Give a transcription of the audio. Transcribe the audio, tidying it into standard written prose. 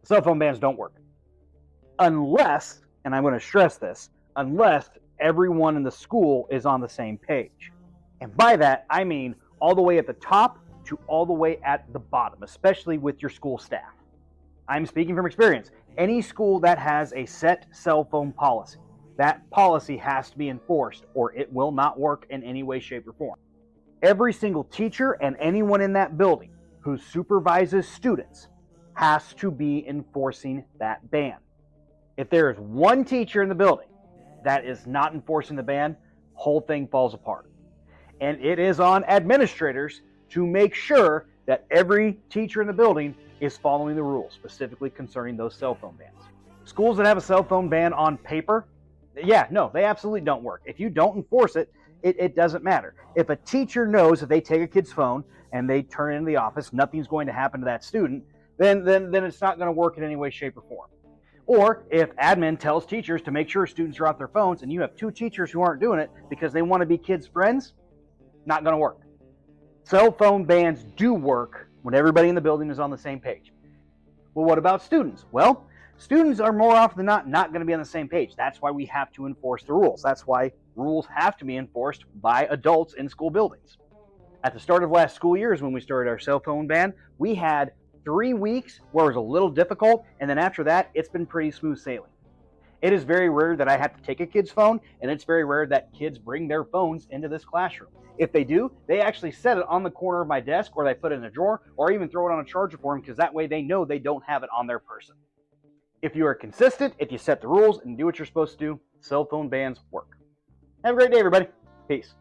Cell phone bans don't work. Unless, and I'm going to stress this, unless everyone in the school is on the same page. And by that, I mean all the way at the top to all the way at the bottom, especially with your school staff. I'm speaking from experience. Any school that has a set cell phone policy, that policy has to be enforced or it will not work in any way, shape, or form. Every single teacher and anyone in that building who supervises students has to be enforcing that ban. If there is one teacher in the building that is not enforcing the ban, whole thing falls apart. And it is on administrators to make sure that every teacher in the building is following the rules, specifically concerning those cell phone bans. Schools that have a cell phone ban on paper, yeah, no, they absolutely don't work. If you don't enforce it, it doesn't matter. If a teacher knows if they take a kid's phone and they turn it into the office, nothing's going to happen to that student, then it's not going to work in any way, shape, or form. Or if admin tells teachers to make sure students are off their phones and you have two teachers who aren't doing it because they want to be kids' friends, not going to work. Cell phone bans do work when everybody in the building is on the same page. Well, what about students? Well, students are more often than not going to be on the same page. That's why we have to enforce the rules. That's why rules have to be enforced by adults in school buildings. At the start of last school year is when we started our cell phone ban. We had 3 weeks where it was a little difficult, and then after that, it's been pretty smooth sailing. It is very rare that I have to take a kid's phone, and it's very rare that kids bring their phones into this classroom. If they do, they actually set it on the corner of my desk, or they put it in a drawer, or even throw it on a charger for them, because that way they know they don't have it on their person. If you are consistent, if you set the rules and do what you're supposed to do, cell phone bans work. Have a great day, everybody. Peace.